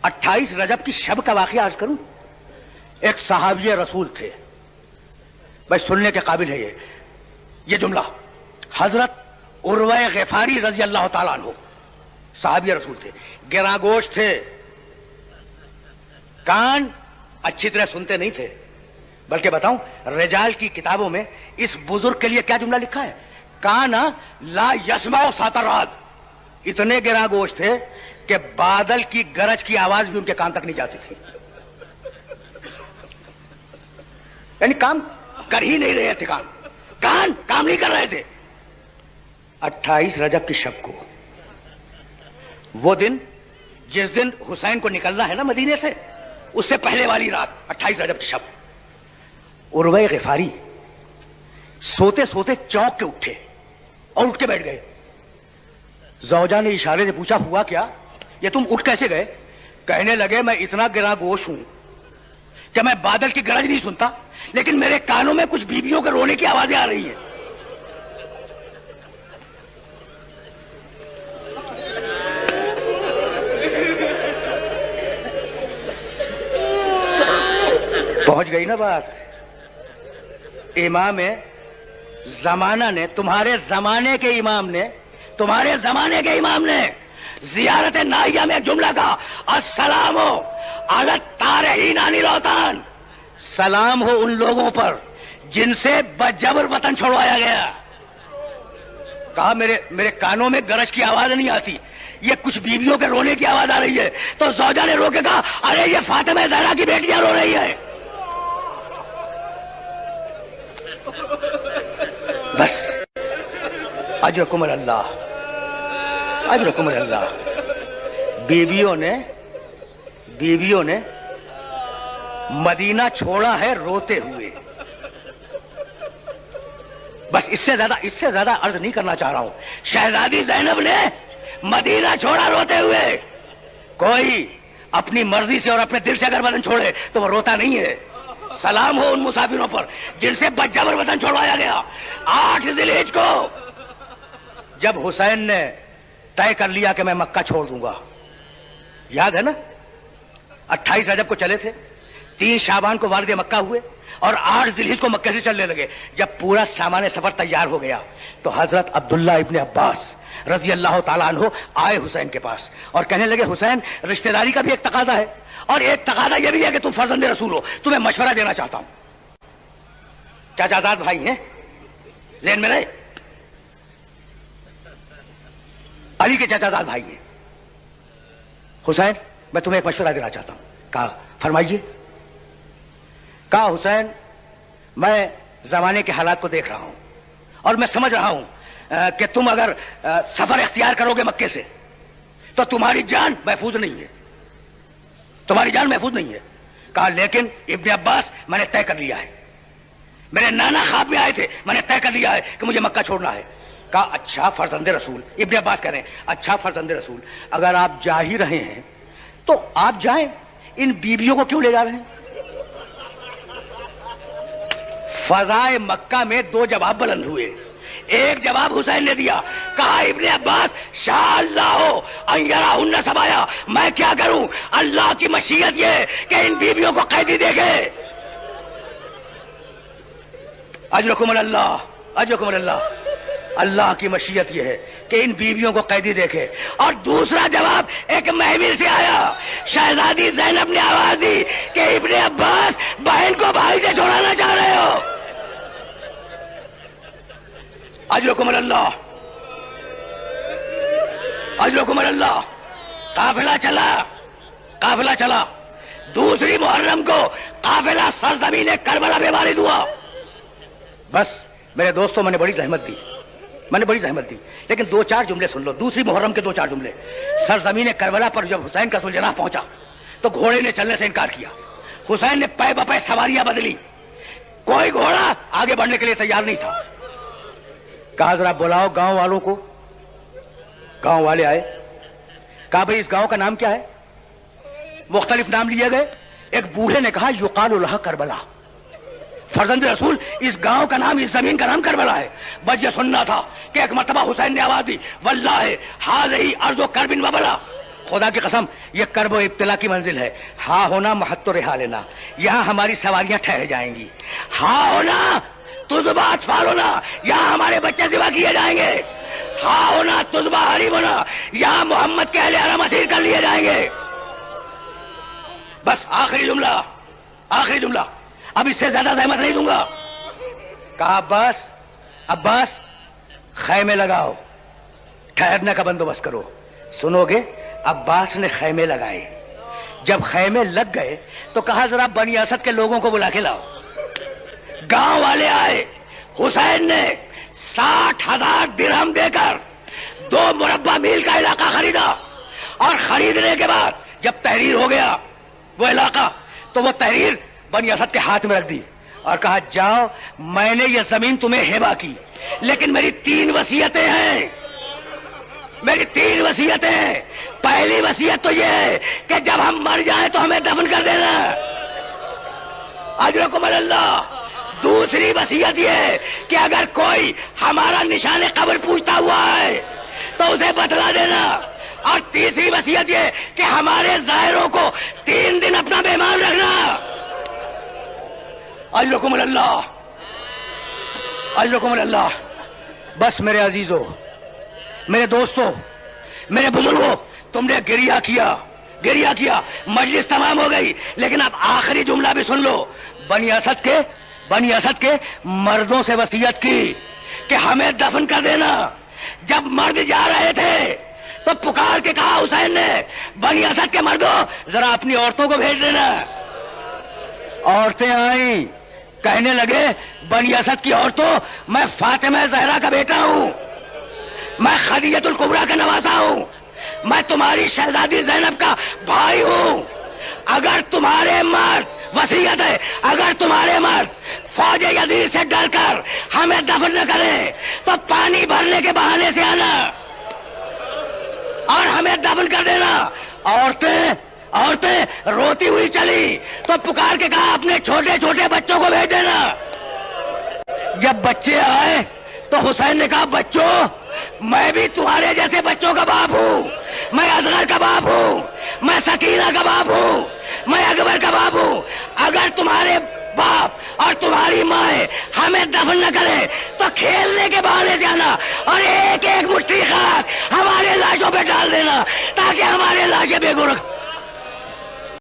28 रजब की शब का वाकया अर्ज करूं। एक सहाबी रसूल थे, भाई सुनने के काबिल है ये जुमला। हजरत उर्वा ग़िफ़ारी रजी अल्लाह ताला अन्हु सहाबी रसूल थे, गिरागोश थे, कान अच्छी तरह सुनते नहीं थे। बल्कि बताऊं, रिजाल की किताबों में इस बुजुर्ग के लिए क्या जुमला लिखा है, काना ला यस्माउ सातराद। इतने गिरागोश थे कि बादल की गरज की आवाज भी उनके कान तक नहीं जाती थी, यानी काम कर ही नहीं रहे थे, कान काम नहीं कर रहे थे। 28 रजब की शब को, वो दिन जिस दिन हुसैन को निकलना है ना मदीने से, उससे पहले वाली रात 28 रजब की शब, उर्वा ग़िफ़ारी सोते सोते चौंक के उठे और उठ के बैठ गए। ज़ौजा ने इशारे से पूछा, हुआ क्या, ये तुम उठ कैसे गए? कहने लगे, मैं इतना गिरागोश हूं कि मैं बादल की गरज नहीं सुनता, लेकिन मेरे कानों में कुछ बीवियों के रोने की आवाजें आ रही हैं। पहुंच गई ना बात। इमाम जमाना ने, तुम्हारे जमाने के इमाम ने, तुम्हारे जमाने के इमाम ने जियारत नाहिया में जुमला कहा, अस्सलाम हो अला तारहीन अनिल औतान, सलाम हो उन लोगों पर जिनसे बजबर वतन छुड़वाया गया। कहा, मेरे कानों में गरज की आवाज नहीं आती, ये कुछ बीवियों के रोने की आवाज आ रही है। तो ज़ौजा ने रो के कहा, अरे ये फातिमा ज़हरा की बेटियां रो रही है। बस अजरकुम अल्लाह, अजरकुम अल्लाह। बीवियों ने मदीना छोड़ा है रोते हुए। बस इससे ज्यादा अर्ज नहीं करना चाह रहा हूं। शहजादी ज़ैनब ने मदीना छोड़ा रोते हुए। कोई अपनी मर्जी से और अपने दिल से अगर वतन छोड़े तो वो रोता नहीं है। सलाम हो उन मुसाफिरों पर जिनसे बजबर वतन छोड़वाया गया। 8 ज़िलहिज को जब हुसैन ने तय कर लिया कि मैं मक्का छोड़ दूंगा, याद है ना, 28 रजब को चले थे, 3 शाबान को वारिद मक्का हुए और 8 ज़िलहिज को मक्के से चलने लगे। जब पूरा सामान सफर तैयार हो गया तो हजरत अब्दुल्ला इब्ने अब्बास रजी अल्लाह ताला अन्हु आए हुसैन के पास और कहने लगे, हुसैन, रिश्तेदारी का भी एक तकादा है और एक तकादा यह भी है कि तुम फर्जंदे रसूल हो, तुम्हें मशवरा देना चाहता हूं। चाचाजाद भाई हैं, ज़हन में रहे, अली के चाचाजाद भाई हैं। हुसैन, मैं तुम्हें एक मशवरा देना चाहता हूं। कहा, फरमाइए। कहा, हुसैन, मैं जमाने के हालात को देख रहा हूं और मैं समझ रहा हूं कि तुम अगर सफर इख्तियार करोगे मक्के से तो तुम्हारी जान महफूज नहीं है, तुम्हारी जान महफूज नहीं है। कहा, लेकिन इब्ने अब्बास, मैंने तय कर लिया है, मेरे नाना ख्वाब में आए थे, मैंने तय कर लिया है कि मुझे मक्का छोड़ना है। कहा, अच्छा फर्जंदे रसूल, इब्ने अब्बास कह रहे हैं, अच्छा फर्जंदे रसूल, अगर आप जा ही रहे हैं तो आप जाएं, इन बीवियों को क्यों ले जा रहे हैं? फजाए मक्का में 2 जवाब बुलंद हुए। एक जवाब हुसैन ने दिया, कहा, इब्ने अब्बास, शाअल्लाह सबाया, मैं क्या करूं, अल्लाह की मशीयत ये कि इन बीवियों को कैदी देखे। अजरकुम अल्लाह, अजरकुम अल्लाह, अल्लाह की मशीयत ये है कि इन बीवियों को कैदी देखे। और दूसरा जवाब एक महमिल से आया, शहजादी ज़ैनब ने आवाज दी कि इब्ने अब्बास, बहन को भाई से छोड़ाना चाह रहे हो। अजरकुम अल्लाह, अजरकुम अल्लाह। काफिला चला। दूसरी मुहर्रम को काफिला सरजमीन करबला में वारिद हुआ। बस मेरे दोस्तों, मैंने बड़ी जहमत दी, लेकिन 2-4 जुमले सुन लो। दूसरी मुहर्रम के 2-4 जुमले। सरजमीन करबला पर जब हुसैन का सुलझना पहुंचा तो घोड़े ने चलने से इनकार किया। हुसैन ने पै बपै सवारियां बदली, कोई घोड़ा आगे बढ़ने के लिए तैयार नहीं था। कहा, जरा बुलाओ गांव वालों को। गांव वाले आए। कहा, भाई इस गांव का नाम क्या है? मुख्तलिफ नाम लिए गए। एक बूढ़े ने कहा, युकालु लहा करबला। फर्जंद रसूल, इस गांव का नाम, इस जमीन का नाम करबला है। बस ये सुनना था कि एक मर्तबा हुसैन ने आवाज दी, वल्लाह हाज़िही अर्ज़ु करबिन व बला, خدا کی قسم یہ کرب و ابتلا کی منزل ہے. ہاں ہونا محت و رہا لینا, یہاں ہماری سواریاں ٹھہر جائیں گی. ہاں ہونا تجبہ اطفال ہونا, یہاں ہمارے بچے ذبح کیے جائیں گے. ہاں ہونا تجبہ حریم ہونا, یہاں محمد کے اہل حرم اسیر کر لیے جائیں گے. بس آخری جملہ, آخری جملہ, اب اس سے زیادہ زحمت نہیں دوں گا. کہا عباس, عباس خیمے لگاؤ, ٹھہرنے کا بندوبست کرو. سنو گے؟ عباس نے خیمے لگائے. جب خیمے لگ گئے تو کہا ذرا بنی اسد کے لوگوں کو بلا کے لاؤ. گاؤں والے آئے. حسین نے 60,000 درہم دے کر 2 مربع میل کا علاقہ خریدا, اور خریدنے کے بعد جب تحریر ہو گیا وہ علاقہ, تو وہ تحریر بنی اسد کے ہاتھ میں رکھ دی اور کہا جاؤ, میں نے یہ زمین تمہیں ہبہ کی, لیکن میری 3 وصیتیں ہیں, میری 3 وصیتیں ہیں. پہلی وصیت تو یہ ہے کہ جب ہم مر جائیں تو ہمیں دفن کر دینا, اجرکم اللہ. دوسری وصیت یہ ہے کہ اگر کوئی ہمارا نشان قبر پوچھتا ہوا ہے تو اسے بتلا دینا. اور تیسری وصیت یہ کہ ہمارے ظاہروں کو 3 دن اپنا مہمان رکھنا. اجرکم اللہ, اجرکم اللہ. بس میرے عزیزو, میرے دوستو, میرے بزرگوں, تم نے گریہ کیا, گریہ کیا, مجلس تمام ہو گئی, لیکن اب آخری جملہ بھی سن لو. بنی اسد کے مردوں سے وصیت کی کہ ہمیں دفن کر دینا. جب مرد جا رہے تھے تو پکار کے کہا حسین نے, بنی اسد کے مردوں ذرا اپنی عورتوں کو بھیج دینا. عورتیں آئیں, کہنے لگے بنی اسد کی عورتوں, میں فاطمہ زہرا کا بیٹا ہوں, میں خدیجۃ الکبریٰ کا نواسا ہوں, میں تمہاری شہزادی زینب کا بھائی ہوں. اگر تمہارے مرد, وصیت ہے, اگر تمہارے مرد فوج یزید سے ڈر کر ہمیں دفن نہ کریں تو پانی بھرنے کے بہانے سے آنا اور ہمیں دفن کر دینا. عورتیں روتی ہوئی چلی تو پکار کے کہا اپنے چھوٹے چھوٹے بچوں کو بھیج دینا. جب بچے آئے تو حسین نے کہا بچوں, میں بھی تمہارے جیسے بچوں کا باپ ہوں, میں اصغر کا باپ ہوں, میں سکینہ کا باپ ہوں, میں اکبر کا باپ ہوں. اگر تمہارے باپ اور تمہاری ماں ہمیں دفن نہ کرے تو کھیلنے کے بہانے سے آنا اور ایک ایک مٹھی خاک ہمارے لاشوں پہ ڈال دینا تاکہ ہمارے لاشیں بے گناہ